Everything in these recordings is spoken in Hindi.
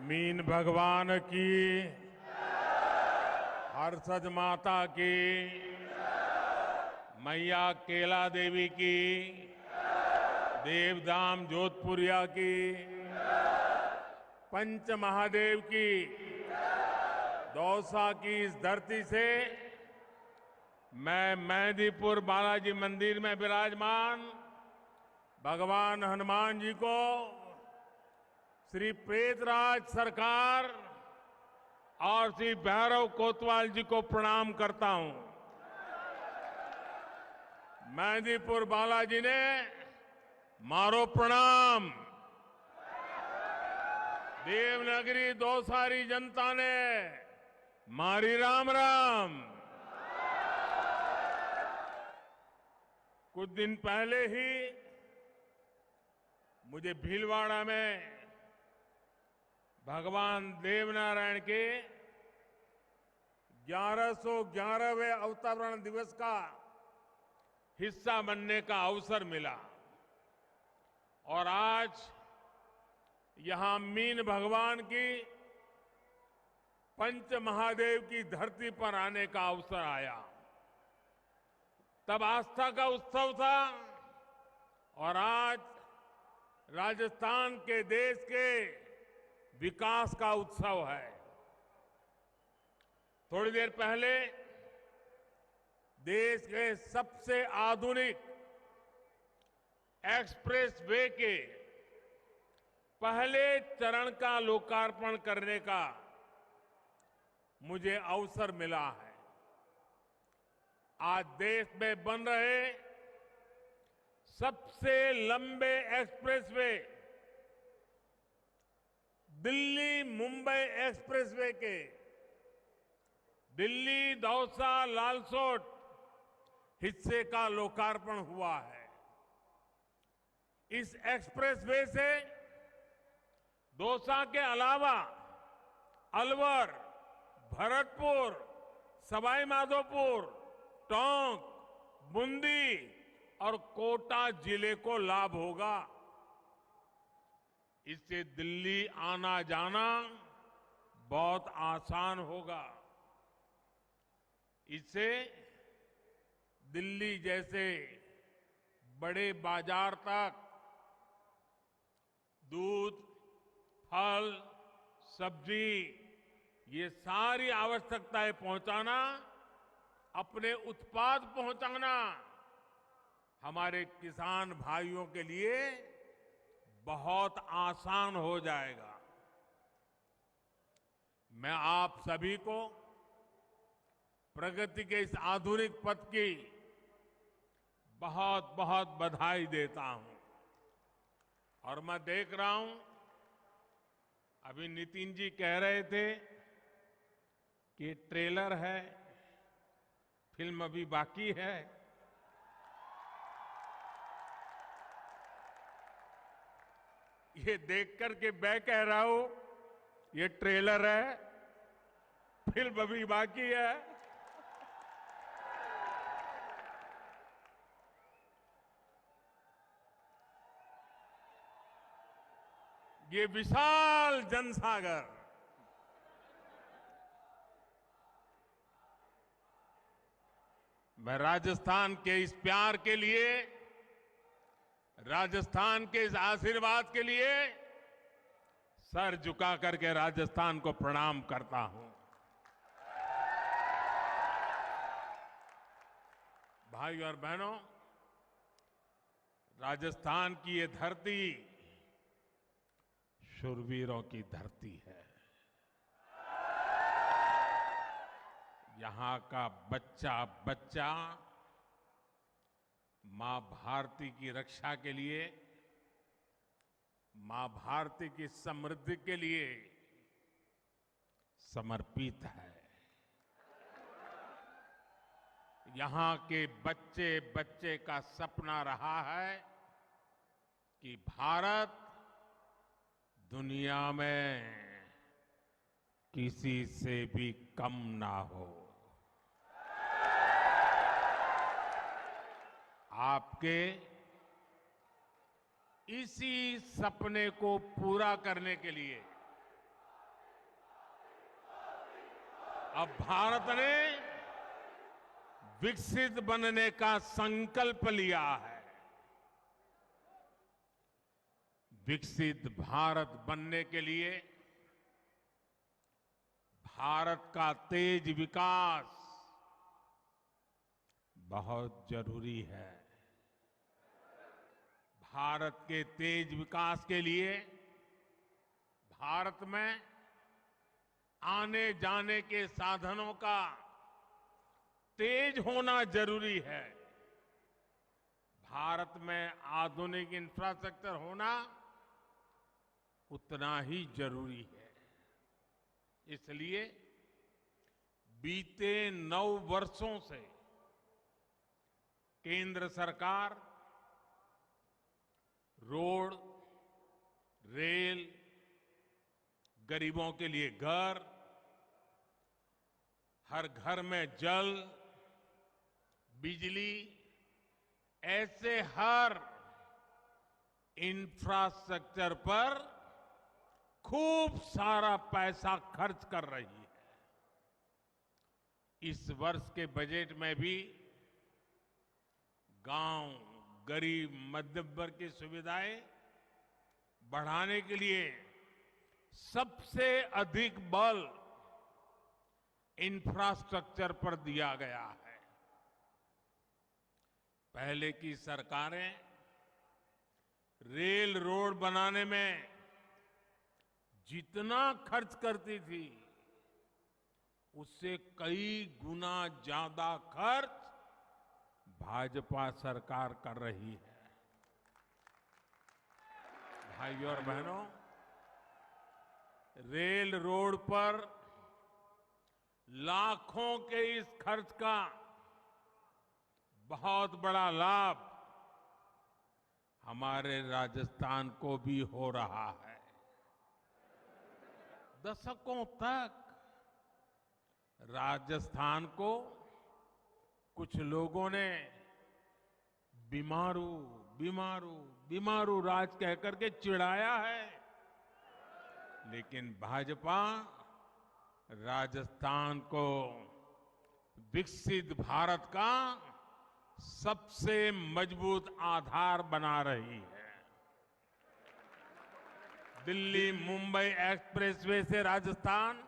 मीन भगवान की, हर्षद माता की, मैया केला देवी की, देवधाम जोधपुरिया की, पंच महादेव की, दौसा की इस धरती से मैं मेहंदीपुर बालाजी मंदिर में विराजमान भगवान हनुमान जी को, श्री प्रेतराज सरकार और श्री भैरव कोतवाल जी को प्रणाम करता हूं। मेहंदीपुर बालाजी ने मारो प्रणाम, देवनगरी दौसारी जनता ने मारी राम राम। कुछ दिन पहले ही मुझे भीलवाड़ा में भगवान देवनारायण के 1111वें अवतरण दिवस का हिस्सा बनने का अवसर मिला और आज यहां मीन भगवान की पंच महादेव की धरती पर आने का अवसर आया। तब आस्था का उत्सव था और आज राजस्थान के देश के विकास का उत्सव है। थोड़ी देर पहले देश के सबसे आधुनिक एक्सप्रेस वे के पहले चरण का लोकार्पण करने का मुझे अवसर मिला है। आज देश में बन रहे सबसे लंबे एक्सप्रेसवे दिल्ली मुंबई एक्सप्रेसवे के दिल्ली दौसा लालसोट हिस्से का लोकार्पण हुआ है। इस एक्सप्रेसवे से दौसा के अलावा अलवर, भरतपुर, सवाई माधोपुर, टोंक, बूंदी और कोटा जिले को लाभ होगा। इससे दिल्ली आना जाना बहुत आसान होगा। इससे दिल्ली जैसे बड़े बाजार तक दूध, फल, सब्जी ये सारी आवश्यकताएं पहुंचाना, अपने उत्पाद पहुंचाना हमारे किसान भाइयों के लिए बहुत आसान हो जाएगा। मैं आप सभी को प्रगति के इस आधुनिक पथ की बहुत बहुत बधाई देता हूं। और मैं देख रहा हूं, अभी नितिन जी कह रहे थे कि ट्रेलर है, फिल्म अभी बाकी है। ये देख करके मैं कह रहा हूं ये ट्रेलर है, फिल्म अभी बाकी है। ये विशाल जनसागर मैं राजस्थान के इस प्यार के लिए, राजस्थान के इस आशीर्वाद के लिए सर झुका करके राजस्थान को प्रणाम करता हूं। भाई और बहनों, राजस्थान की ये धरती शूरवीरों की धरती है। यहां का बच्चा बच्चा मां भारती की रक्षा के लिए, मां भारती की समृद्धि के लिए समर्पित है। यहां के बच्चे बच्चे का सपना रहा है कि भारत दुनिया में किसी से भी कम ना हो। आपके इसी सपने को पूरा करने के लिए अब भारत ने विकसित बनने का संकल्प लिया है। विकसित भारत बनने के लिए भारत का तेज विकास बहुत जरूरी है। भारत के तेज विकास के लिए भारत में आने जाने के साधनों का तेज होना जरूरी है। भारत में आधुनिक इंफ्रास्ट्रक्चर होना उतना ही जरूरी है। इसलिए बीते 9 वर्षों से केंद्र सरकार रोड, रेल, गरीबों के लिए घर, हर घर में जल, बिजली, ऐसे हर इंफ्रास्ट्रक्चर पर खूब सारा पैसा खर्च कर रही है। इस वर्ष के बजट में भी गांव, गरीब, मध्यम वर्ग की सुविधाएं बढ़ाने के लिए सबसे अधिक बल इंफ्रास्ट्रक्चर पर दिया गया है। पहले की सरकारें रेल रोड बनाने में जितना खर्च करती थी उससे कई गुना ज्यादा खर्च भाजपा सरकार कर रही है। भाइयों और बहनों, रेल रोड पर लाखों के इस खर्च का बहुत बड़ा लाभ हमारे राजस्थान को भी हो रहा है। दशकों तक राजस्थान को कुछ लोगों ने बीमारू बीमारू बीमारू राज कहकर के चिढ़ाया है, लेकिन भाजपा राजस्थान को विकसित भारत का सबसे मजबूत आधार बना रही है। दिल्ली मुंबई एक्सप्रेसवे से राजस्थान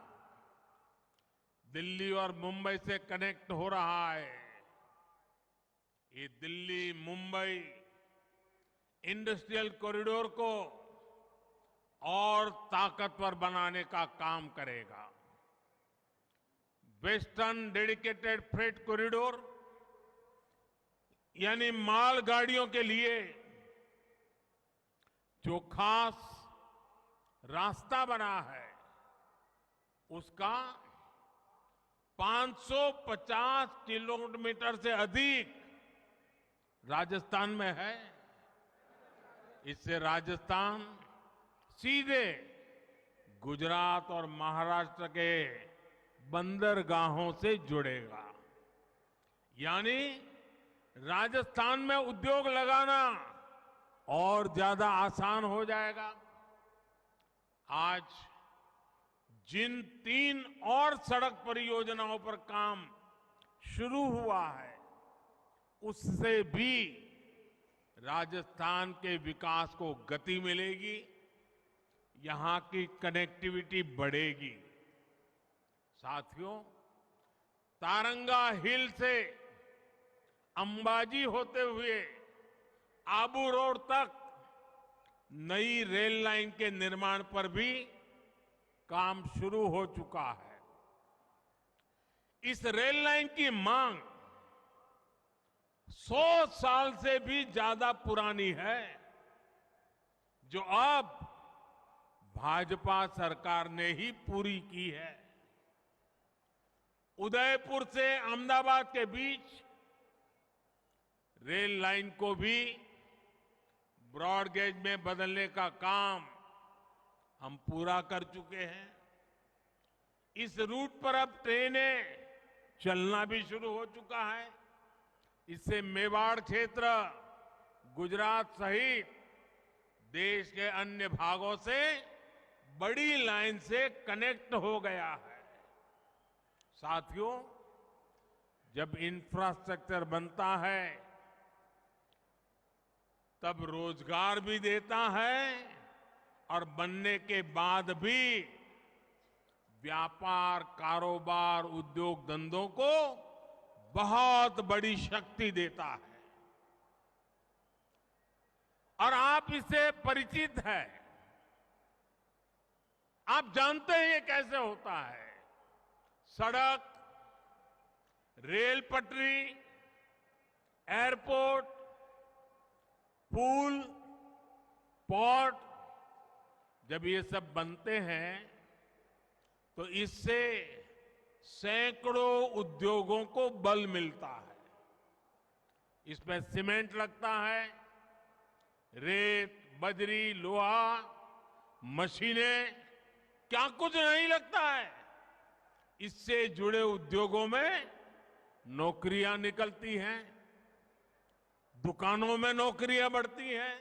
दिल्ली और मुंबई से कनेक्ट हो रहा है। ये दिल्ली मुंबई इंडस्ट्रियल कॉरिडोर को और ताकतवर बनाने का काम करेगा। वेस्टर्न डेडिकेटेड फ्रेट कॉरिडोर यानी माल गाड़ियों के लिए जो खास रास्ता बना है उसका 550 किलोमीटर से अधिक राजस्थान में है। इससे राजस्थान सीधे गुजरात और महाराष्ट्र के बंदरगाहों से जुड़ेगा। यानी राजस्थान में उद्योग लगाना और ज्यादा आसान हो जाएगा। आज जिन 3 और सड़क परियोजनाओं पर काम शुरू हुआ है उससे भी राजस्थान के विकास को गति मिलेगी, यहां की कनेक्टिविटी बढ़ेगी। साथियों, तारंगा हिल से अंबाजी होते हुए आबू रोड तक नई रेल लाइन के निर्माण पर भी काम शुरू हो चुका है। इस रेल लाइन की मांग 100 साल से भी ज्यादा पुरानी है, जो अब भाजपा सरकार ने ही पूरी की है। उदयपुर से अहमदाबाद के बीच रेल लाइन को भी ब्रॉड गेज में बदलने का काम हम पूरा कर चुके हैं। इस रूट पर अब ट्रेनें चलना भी शुरू हो चुका है। इससे मेवाड़ क्षेत्र, गुजरात सहित देश के अन्य भागों से बड़ी लाइन से कनेक्ट हो गया है। साथियों, जब इंफ्रास्ट्रक्चर बनता है तब रोजगार भी देता है और बनने के बाद भी व्यापार, कारोबार, उद्योग धंधों को बहुत बड़ी शक्ति देता है। और आप इससे परिचित हैं। आप जानते हैं ये कैसे होता है। सड़क, रेल पटरी, एयरपोर्ट, पुल, पोर्ट, जब ये सब बनते हैं तो इससे सैकड़ों उद्योगों को बल मिलता है। इसमें सीमेंट लगता है, रेत, बजरी, लोहा, मशीनें, क्या कुछ नहीं लगता है। इससे जुड़े उद्योगों में नौकरियां निकलती हैं, दुकानों में नौकरियां बढ़ती हैं।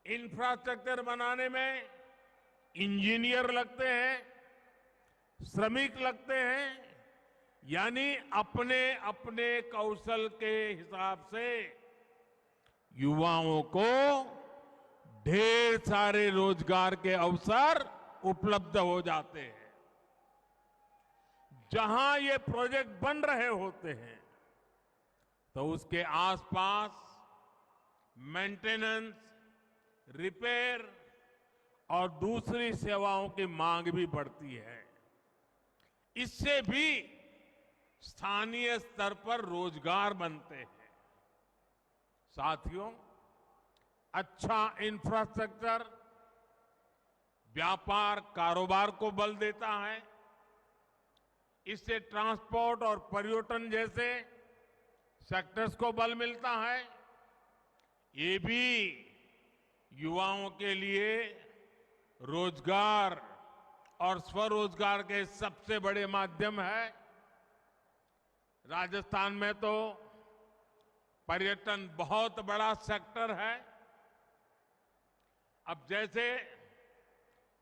इंफ्रास्ट्रक्चर बनाने में इंजीनियर लगते हैं, श्रमिक लगते हैं, यानी अपने अपने कौशल के हिसाब से युवाओं को ढेर सारे रोजगार के अवसर उपलब्ध हो जाते हैं। जहां ये प्रोजेक्ट बन रहे होते हैं तो उसके आसपास मेंटेनेंस, रिपेयर और दूसरी सेवाओं की मांग भी बढ़ती है। इससे भी स्थानीय स्तर पर रोजगार बनते हैं। साथियों, अच्छा इंफ्रास्ट्रक्चर व्यापार, कारोबार को बल देता है। इससे ट्रांसपोर्ट और पर्यटन जैसे सेक्टर्स को बल मिलता है। ये भी युवाओं के लिए रोजगार और स्वरोजगार के सबसे बड़े माध्यम है। राजस्थान में तो पर्यटन बहुत बड़ा सेक्टर है। अब जैसे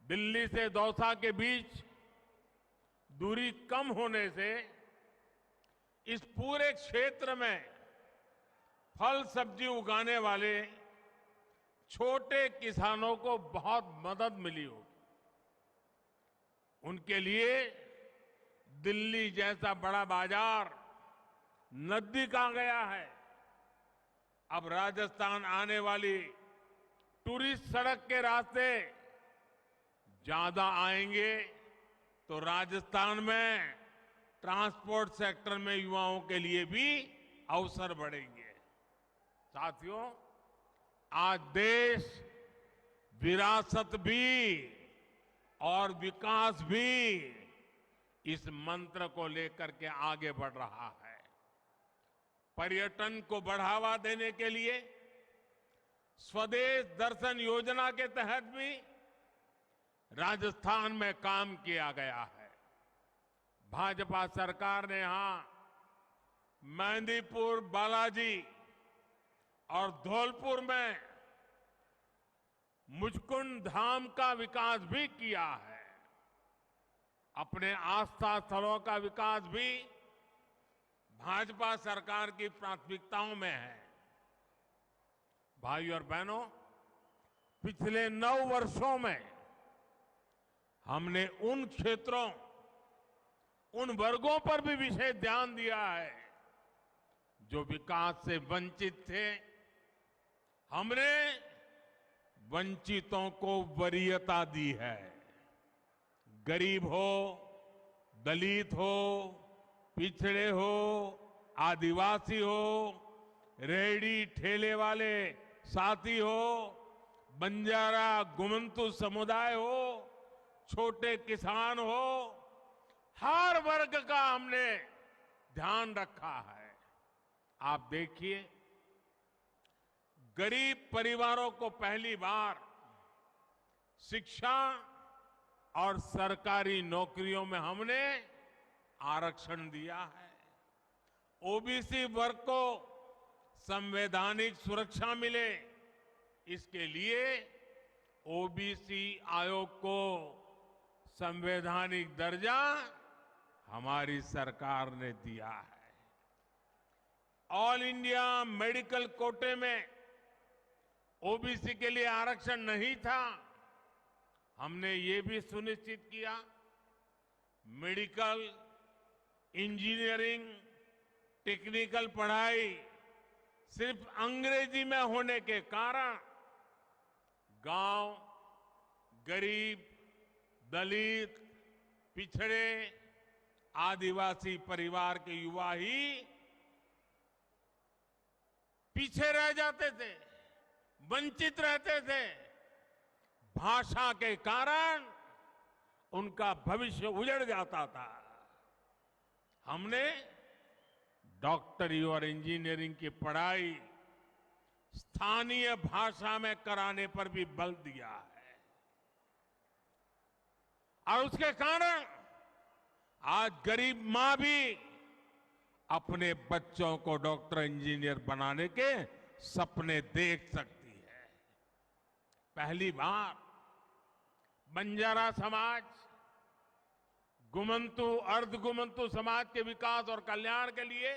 दिल्ली से दौसा के बीच दूरी कम होने से इस पूरे क्षेत्र में फल सब्जी उगाने वाले छोटे किसानों को बहुत मदद मिली होगी। उनके लिए दिल्ली जैसा बड़ा बाजार नजदीक आ गया है। अब राजस्थान आने वाली टूरिस्ट सड़क के रास्ते ज्यादा आएंगे तो राजस्थान में ट्रांसपोर्ट सेक्टर में युवाओं के लिए भी अवसर बढ़ेंगे। साथियों, आज देश विरासत भी और विकास भी इस मंत्र को लेकर के आगे बढ़ रहा है। पर्यटन को बढ़ावा देने के लिए स्वदेश दर्शन योजना के तहत भी राजस्थान में काम किया गया है। भाजपा सरकार ने यहां मेहंदीपुर, बालाजी और धौलपुर में मुचकुंड धाम का विकास भी किया है। अपने आस्था स्थलों का विकास भी भाजपा सरकार की प्राथमिकताओं में है। भाइयों और बहनों, पिछले 9 वर्षों में हमने उन क्षेत्रों, उन वर्गों पर भी विशेष ध्यान दिया है जो विकास से वंचित थे। हमने वंचितों को वरीयता दी है। गरीब हो, दलित हो, पिछड़े हो, आदिवासी हो, रेहड़ी ठेले वाले साथी हो, बंजारा गुमंतु समुदाय हो, छोटे किसान हो, हर वर्ग का हमने ध्यान रखा है। आप देखिए, गरीब परिवारों को पहली बार शिक्षा और सरकारी नौकरियों में हमने आरक्षण दिया है। ओबीसी वर्ग को संवैधानिक सुरक्षा मिले, इसके लिए ओबीसी आयोग को संवैधानिक दर्जा हमारी सरकार ने दिया है। ऑल इंडिया मेडिकल कोटे में ओबीसी के लिए आरक्षण नहीं था, हमने ये भी सुनिश्चित किया मेडिकल, इंजीनियरिंग, टेक्निकल पढ़ाई सिर्फ अंग्रेजी में होने के कारण गांव, गरीब, दलित, पिछड़े, आदिवासी परिवार के युवा ही पीछे रह जाते थे, वंचित रहते थे। भाषा के कारण उनका भविष्य उजड़ जाता था। हमने डॉक्टरी और इंजीनियरिंग की पढ़ाई स्थानीय भाषा में कराने पर भी बल दिया है और उसके कारण आज गरीब मां भी अपने बच्चों को डॉक्टर, इंजीनियर बनाने के सपने देख सकती है। पहली बार बंजारा समाज, गुमंतु, अर्धगुमंतु समाज के विकास और कल्याण के लिए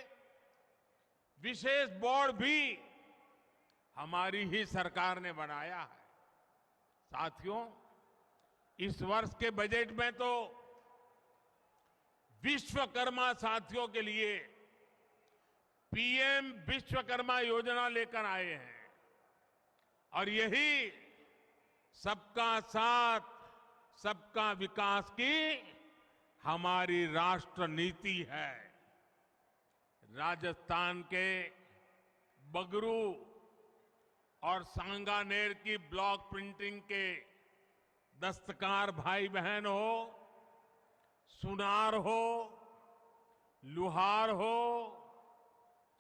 विशेष बोर्ड भी हमारी ही सरकार ने बनाया है। साथियों, इस वर्ष के बजट में तो विश्वकर्मा साथियों के लिए पीएम विश्वकर्मा योजना लेकर आए हैं और यही सबका साथ, सबका विकास की हमारी राष्ट्र नीति है। राजस्थान के बगरू और सांगानेर की ब्लॉक प्रिंटिंग के दस्तकार भाई बहन हो, सुनार हो, लुहार हो,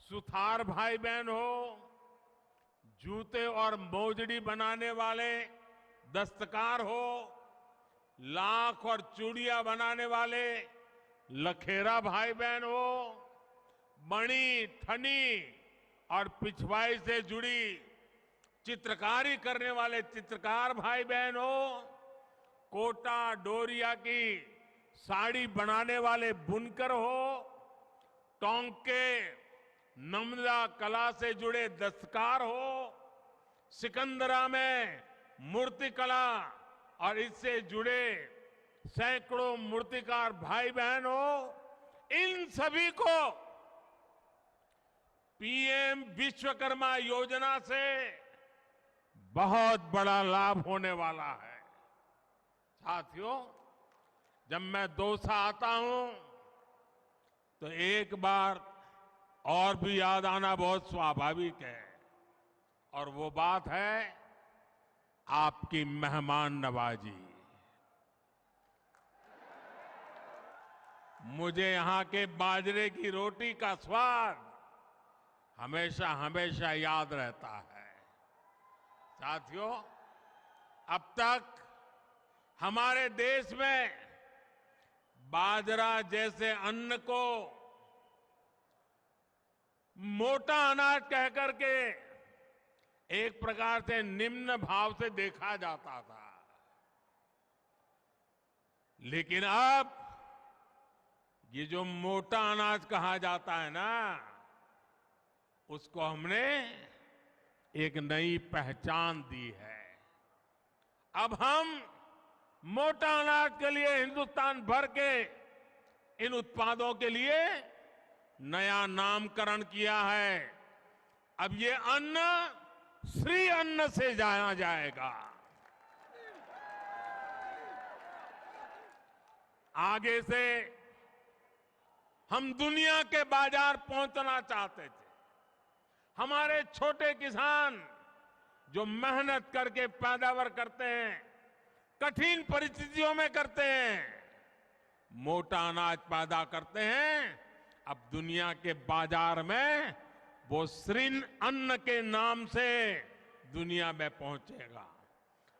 सुथार भाई बहन हो, जूते और मोजड़ी बनाने वाले दस्तकार हो, लाख और चूड़ियां बनाने वाले लखेरा भाई बहन हो, मणि, ठनी और पिछवाई से जुड़ी चित्रकारी करने वाले चित्रकार भाई बहन हो, कोटा डोरिया की साड़ी बनाने वाले बुनकर हो, टोंके नमदा कला से जुड़े दस्तकार हो, सिकंदरा में मूर्ति कला और इससे जुड़े सैकड़ों मूर्तिकार भाई बहन हो, इन सभी को पीएम विश्वकर्मा योजना से बहुत बड़ा लाभ होने वाला है। साथियों, जब मैं दौसा आता हूं तो एक बार और भी याद आना बहुत स्वाभाविक है और वो बात है आपकी मेहमान नवाजी। मुझे यहां के बाजरे की रोटी का स्वाद हमेशा हमेशा याद रहता है। साथियों, अब तक हमारे देश में बाजरा जैसे अन्न को मोटा अनाज कहकर के एक प्रकार से निम्न भाव से देखा जाता था, लेकिन अब ये जो मोटा अनाज कहा जाता है ना, उसको हमने एक नई पहचान दी है। अब हम मोटा अनाज के लिए हिंदुस्तान भर के इन उत्पादों के लिए नया नामकरण किया है। अब ये अन्न श्री अन्न से जाना जाएगा। आगे से हम दुनिया के बाजार पहुंचना चाहते थे। हमारे छोटे किसान जो मेहनत करके पैदावार करते हैं, कठिन परिस्थितियों में करते हैं, मोटा अनाज पैदा करते हैं, अब दुनिया के बाजार में वो श्री अन्न के नाम से दुनिया में पहुंचेगा।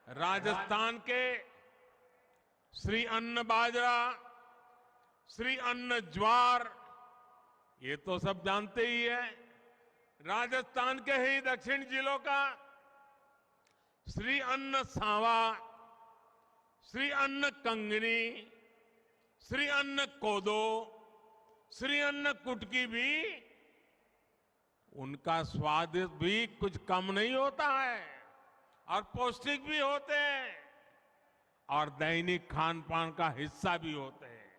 राजस्थान के श्री अन्न बाजरा, श्री अन्न ज्वार, ये तो सब जानते ही है। राजस्थान के ही दक्षिण जिलों का श्री अन्न सांवा, श्री अन्न कंगनी, श्री अन्न कोदो, श्री अन्न कुटकी भी, उनका स्वाद भी कुछ कम नहीं होता है और पौष्टिक भी होते हैं और दैनिक खान पान का हिस्सा भी होते हैं।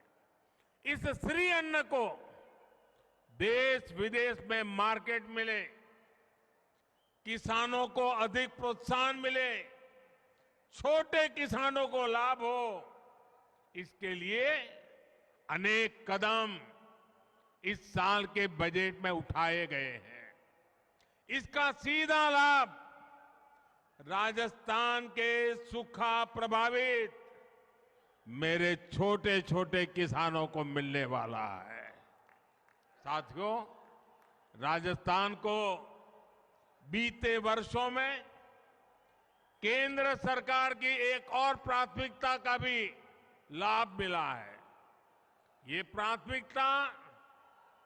इस श्री अन्न को देश विदेश में मार्केट मिले, किसानों को अधिक प्रोत्साहन मिले, छोटे किसानों को लाभ हो, इसके लिए अनेक कदम इस साल के बजट में उठाए गए हैं। इसका सीधा लाभ राजस्थान के सूखा प्रभावित मेरे छोटे छोटे किसानों को मिलने वाला है। साथियों, राजस्थान को बीते वर्षों में केंद्र सरकार की एक और प्राथमिकता का भी लाभ मिला है। ये प्राथमिकता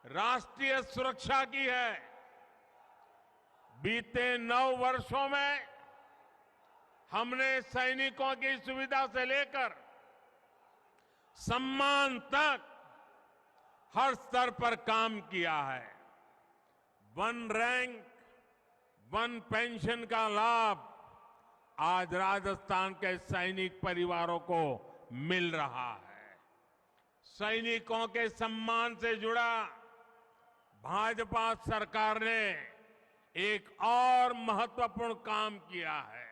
राष्ट्रीय सुरक्षा की है। बीते 9 वर्षों में हमने सैनिकों की सुविधा से लेकर सम्मान तक हर स्तर पर काम किया है। 1 रैंक 1 पेंशन का लाभ आज राजस्थान के सैनिक परिवारों को मिल रहा है। सैनिकों के सम्मान से जुड़ा भाजपा सरकार ने एक और महत्वपूर्ण काम किया है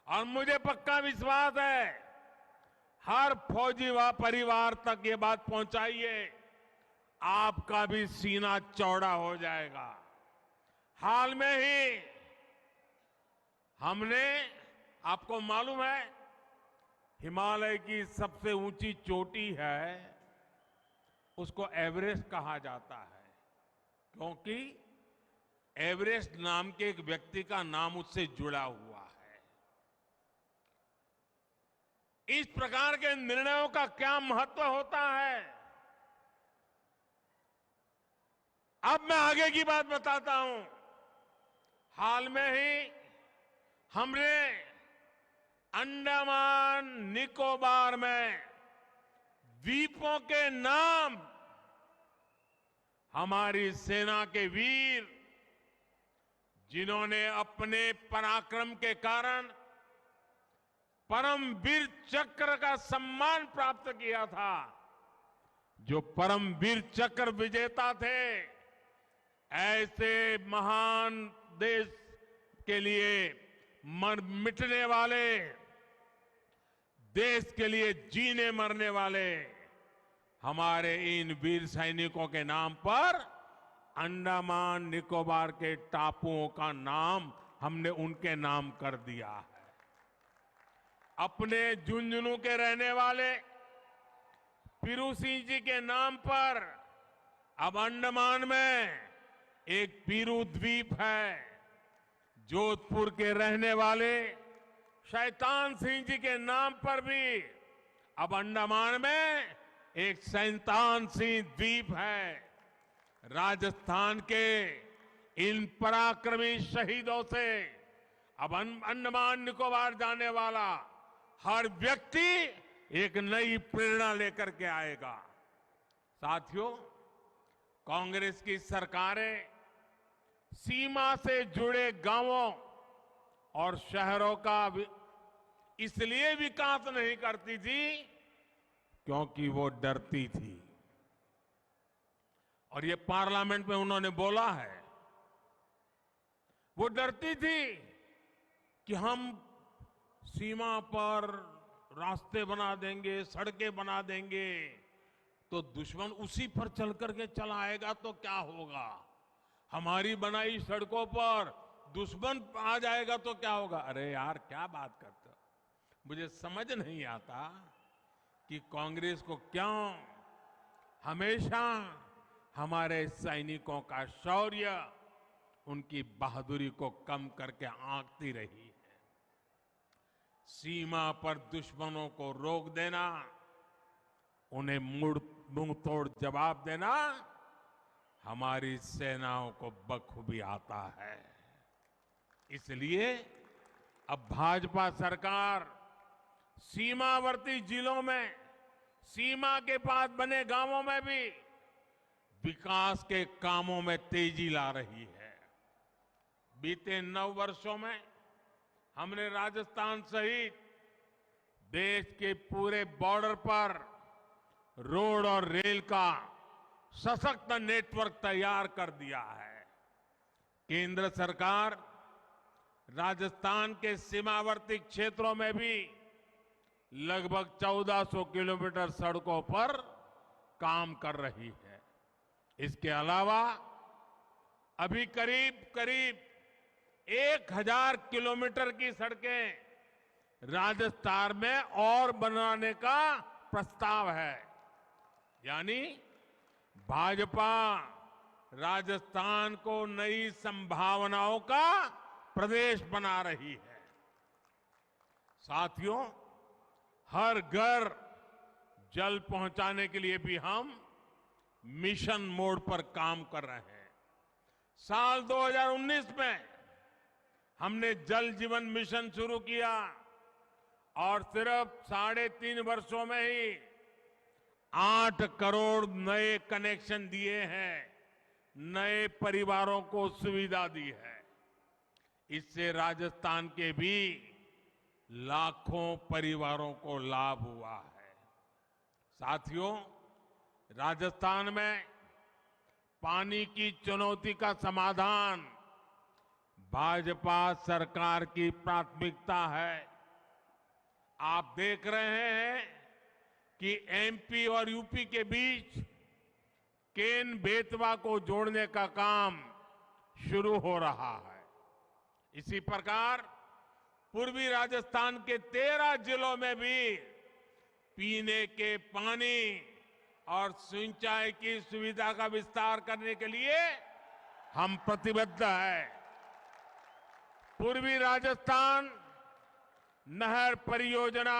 और मुझे पक्का विश्वास है हर फौजी व परिवार तक ये बात पहुंचाइए, आपका भी सीना चौड़ा हो जाएगा। हाल में ही हमने, आपको मालूम है, हिमालय की सबसे ऊंची चोटी है, उसको एवरेस्ट कहा जाता है, क्योंकि एवरेस्ट नाम के एक व्यक्ति का नाम उससे जुड़ा हुआ है। इस प्रकार के निर्णयों का क्या महत्व होता है, अब मैं आगे की बात बताता हूं। हाल में ही हमने अंडमान निकोबार में द्वीपों के नाम हमारी सेना के वीर, जिन्होंने अपने पराक्रम के कारण परमवीर चक्र का सम्मान प्राप्त किया था, जो परमवीर चक्र विजेता थे, ऐसे महान देश के लिए मिटने वाले, देश के लिए जीने मरने वाले हमारे इन वीर सैनिकों के नाम पर अंडमान निकोबार के टापुओं का नाम हमने उनके नाम कर दिया है। अपने झुंझुनू के रहने वाले पीरू सिंह जी के नाम पर अब अंडमान में एक पीरू द्वीप है। जोधपुर के रहने वाले शैतान सिंह जी के नाम पर भी अब अंडमान में एक शैतान सिंह द्वीप है। राजस्थान के इन पराक्रमी शहीदों से अब अंडमान निकोबार जाने वाला हर व्यक्ति एक नई प्रेरणा लेकर के आएगा। साथियों, कांग्रेस की सरकारें सीमा से जुड़े गांवों और शहरों का इसलिए विकास नहीं करती थी क्योंकि वो डरती थी, और ये पार्लियामेंट में उन्होंने बोला है, वो डरती थी कि हम सीमा पर रास्ते बना देंगे, सड़कें बना देंगे, तो दुश्मन उसी पर चल करके चला आएगा तो क्या होगा, हमारी बनाई सड़कों पर दुश्मन आ जाएगा तो क्या होगा। अरे यार, क्या बात करते हो, मुझे समझ नहीं आता कि कांग्रेस को क्यों हमेशा हमारे सैनिकों का शौर्य, उनकी बहादुरी को कम करके आंकती रही है। सीमा पर दुश्मनों को रोक देना, उन्हें मुंह तोड़ जवाब देना हमारी सेनाओं को बखूबी आता है। इसलिए अब भाजपा सरकार सीमावर्ती जिलों में सीमा के पास बने गांवों में भी विकास के कामों में तेजी ला रही है। बीते 9 वर्षों में हमने राजस्थान सहित देश के पूरे बॉर्डर पर रोड और रेल का सशक्त नेटवर्क तैयार कर दिया है। केंद्र सरकार राजस्थान के सीमावर्ती क्षेत्रों में भी लगभग 1400 किलोमीटर सड़कों पर काम कर रही है। इसके अलावा अभी करीब करीब 1000 किलोमीटर की सड़कें राजस्थान में और बनाने का प्रस्ताव है। यानी भाजपा राजस्थान को नई संभावनाओं का प्रदेश बना रही है। साथियों, हर घर जल पहुंचाने के लिए भी हम मिशन मोड पर काम कर रहे हैं। साल 2019 में हमने जल जीवन मिशन शुरू किया और सिर्फ 3.5 वर्षों में ही 8 करोड़ नए कनेक्शन दिए हैं, नए परिवारों को सुविधा दी है। इससे राजस्थान के भी लाखों परिवारों को लाभ हुआ है। साथियों, राजस्थान में पानी की चुनौती का समाधान भाजपा सरकार की प्राथमिकता है। आप देख रहे हैं कि एमपी और यूपी के बीच केन बेतवा को जोड़ने का काम शुरू हो रहा है। इसी प्रकार पूर्वी राजस्थान के 13 जिलों में भी पीने के पानी और सिंचाई की सुविधा का विस्तार करने के लिए हम प्रतिबद्ध हैं। पूर्वी राजस्थान नहर परियोजना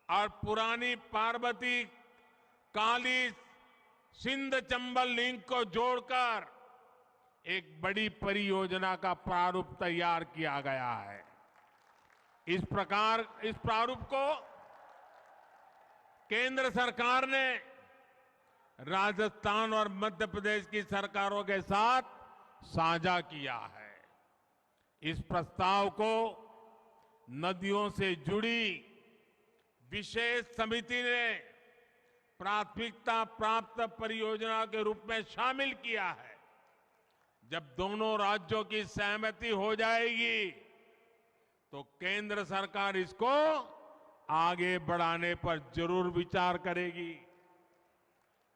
और पुरानी पार्वती काली सिंध चंबल लिंक को जोड़कर एक बड़ी परियोजना का प्रारूप तैयार किया गया है। इस प्रारूप को केंद्र सरकार ने राजस्थान और मध्य प्रदेश की सरकारों के साथ साझा किया है। इस प्रस्ताव को नदियों से जुड़ी विशेष समिति ने प्राथमिकता प्राप्त परियोजना के रूप में शामिल किया है। जब दोनों राज्यों की सहमति हो जाएगी तो केंद्र सरकार इसको आगे बढ़ाने पर जरूर विचार करेगी।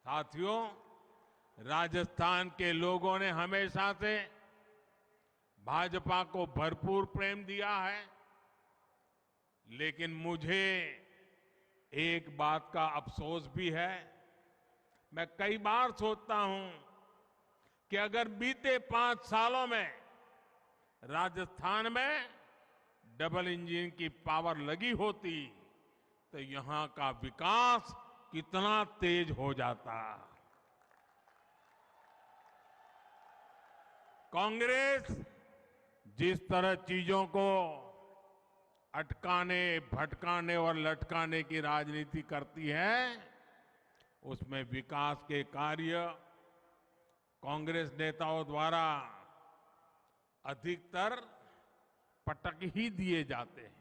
साथियों, राजस्थान के लोगों ने हमेशा से भाजपा को भरपूर प्रेम दिया है, लेकिन मुझे एक बात का अफसोस भी है। मैं कई बार सोचता हूं कि अगर बीते 5 सालों में राजस्थान में डबल इंजन की पावर लगी होती तो यहां का विकास कितना तेज हो जाता। कांग्रेस जिस तरह चीजों को अटकाने, भटकाने और लटकाने की राजनीति करती है, उसमें विकास के कार्य कांग्रेस नेताओं द्वारा अधिकतर पटक ही दिए जाते हैं।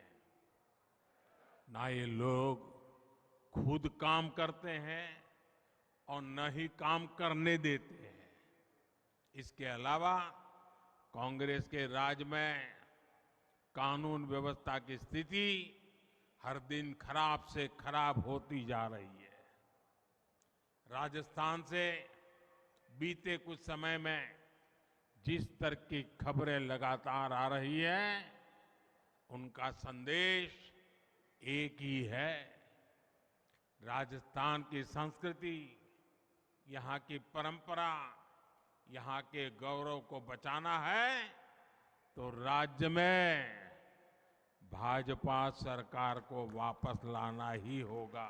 ना ये लोग खुद काम करते हैं और न ही काम करने देते हैं। इसके अलावा कांग्रेस के राज में कानून व्यवस्था की स्थिति हर दिन खराब से खराब होती जा रही है। राजस्थान से बीते कुछ समय में जिस तरह की खबरें लगातार आ रही हैं, उनका संदेश एक ही है। राजस्थान की संस्कृति, यहाँ की परंपरा, यहाँ के गौरव को बचाना है तो राज्य में भाजपा सरकार को वापस लाना ही होगा।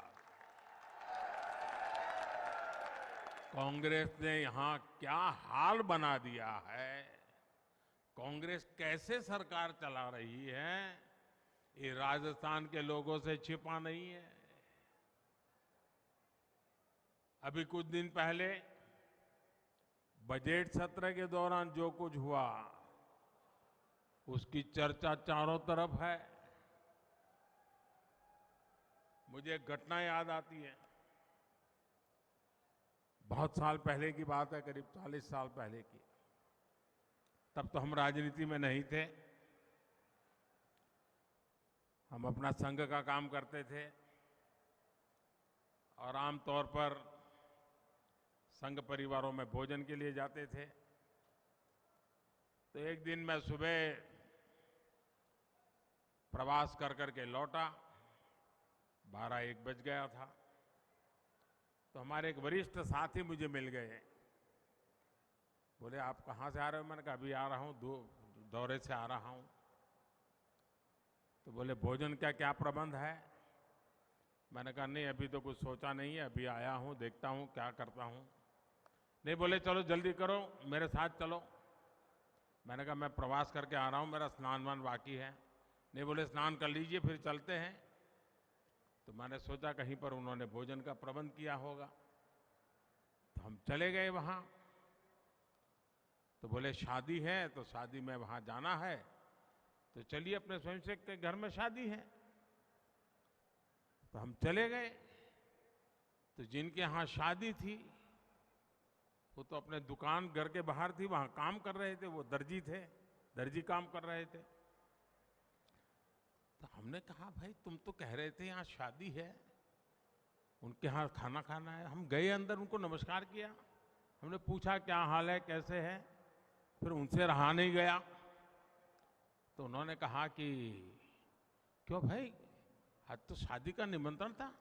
कांग्रेस ने यहां क्या हाल बना दिया है, कांग्रेस कैसे सरकार चला रही है, ये राजस्थान के लोगों से छिपा नहीं है। अभी कुछ दिन पहले बजट सत्र के दौरान जो कुछ हुआ उसकी चर्चा चारों तरफ है। मुझे एक घटना याद आती है। बहुत साल पहले की बात है, करीब 40 साल पहले की। तब तो हम राजनीति में नहीं थे, हम अपना संघ का काम करते थे और आमतौर पर संघ परिवारों में भोजन के लिए जाते थे। तो एक दिन मैं सुबह प्रवास कर करके लौटा, 12-1 बज गया था। तो हमारे एक वरिष्ठ साथी मुझे मिल गए। बोले, आप कहाँ से आ रहे हो? मैंने कहा, अभी आ रहा हूँ, दौरे से आ रहा हूँ। तो बोले, भोजन का क्या प्रबंध है? मैंने कहा, नहीं अभी तो कुछ सोचा नहीं है, अभी आया हूँ, देखता हूँ क्या करता हूँ। नहीं, बोले चलो जल्दी करो, मेरे साथ चलो। मैंने कहा, मैं प्रवास करके आ रहा हूँ, मेरा स्नान वान बाकी है। नहीं, बोले स्नान कर लीजिए फिर चलते हैं। तो मैंने सोचा कहीं पर उन्होंने भोजन का प्रबंध किया होगा। तो हम चले गए वहाँ। तो बोले शादी है, तो शादी में वहाँ जाना है, तो चलिए, अपने स्वयंसेवक के घर में शादी है। तो हम चले गए। तो जिनके यहाँ शादी थी वो तो अपने दुकान घर के बाहर थी, वहाँ काम कर रहे थे, वो दर्जी थे, दर्जी काम कर रहे थे। तो हमने कहा, भाई तुम तो कह रहे थे यहाँ शादी है, उनके यहाँ खाना खाना है। हम गए अंदर, उनको नमस्कार किया, हमने पूछा क्या हाल है, कैसे है। फिर उनसे रहा नहीं गया। तो उन्होंने कहा कि क्यों भाई, आज तो शादी का निमंत्रण था।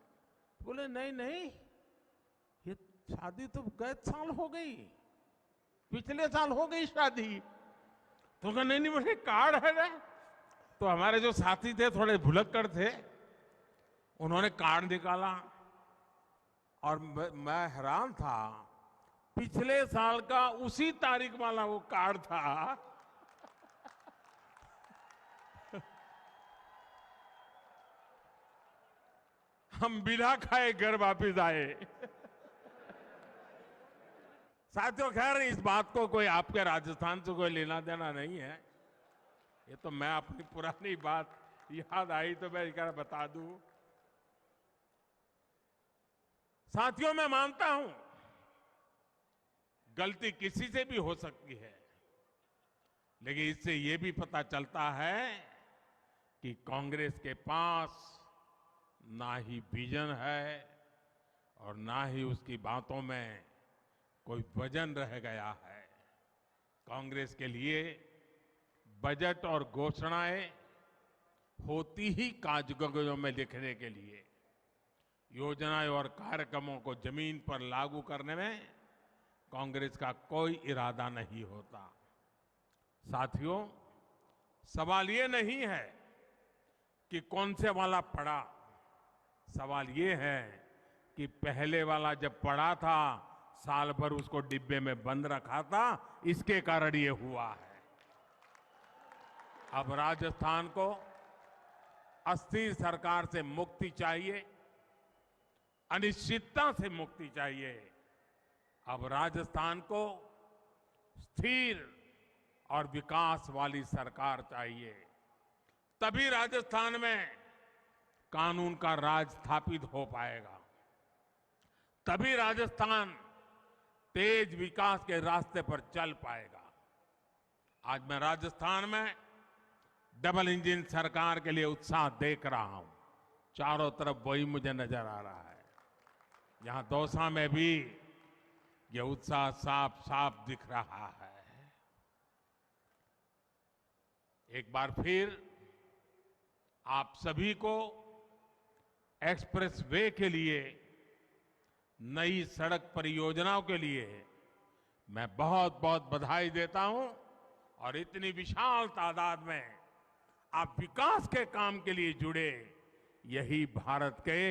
बोले नहीं नहीं, ये शादी तो गए साल हो गई, पिछले साल हो गई शादी। तो कहा नहीं नहीं, मुझे कार्ड है ना। तो हमारे जो साथी थे थोड़े भुलक्कड़ थे, उन्होंने कार्ड निकाला और मैं हैरान था, पिछले साल का उसी तारीख वाला वो कार्ड था। हम बिना खाए घर वापिस आए। साथियों, खैर इस बात को कोई आपके राजस्थान से कोई लेना देना नहीं है। ये तो मैं अपनी पुरानी बात याद आई तो मैं क्या बता दूं। साथियों, मैं मानता हूं गलती किसी से भी हो सकती है, लेकिन इससे ये भी पता चलता है कि कांग्रेस के पास ना ही विजन है और ना ही उसकी बातों में कोई वजन रह गया है। कांग्रेस के लिए बजट और घोषणाएं होती ही कागजों में लिखने के लिए, योजनाएं और कार्यक्रमों को जमीन पर लागू करने में कांग्रेस का कोई इरादा नहीं होता। साथियों, सवाल ये नहीं है कि कौन से वाला पड़ा, सवाल ये है कि पहले वाला जब पड़ा था साल भर उसको डिब्बे में बंद रखा था, इसके कारण ये हुआ है। अब राजस्थान को अस्थिर सरकार से मुक्ति चाहिए, अनिश्चितता से मुक्ति चाहिए। अब राजस्थान को स्थिर और विकास वाली सरकार चाहिए। तभी राजस्थान में कानून का राज स्थापित हो पाएगा, तभी राजस्थान तेज विकास के रास्ते पर चल पाएगा। आज मैं राजस्थान में डबल इंजन सरकार के लिए उत्साह देख रहा हूं। चारों तरफ वही मुझे नजर आ रहा है। यहां दौसा में भी ये उत्साह साफ साफ दिख रहा है। एक बार फिर आप सभी को एक्सप्रेस वे के लिए, नई सड़क परियोजनाओं के लिए मैं बहुत बहुत बधाई देता हूं। और इतनी विशाल तादाद में आप विकास के काम के लिए जुड़े, यही भारत के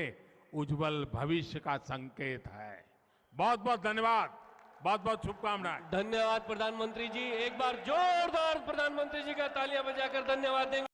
उज्जवल भविष्य का संकेत है। बहुत बहुत धन्यवाद, बहुत बहुत शुभकामनाएं। धन्यवाद प्रधानमंत्री जी। एक बार जोरदार प्रधानमंत्री जी का तालियां बजाकर धन्यवाद देंगे।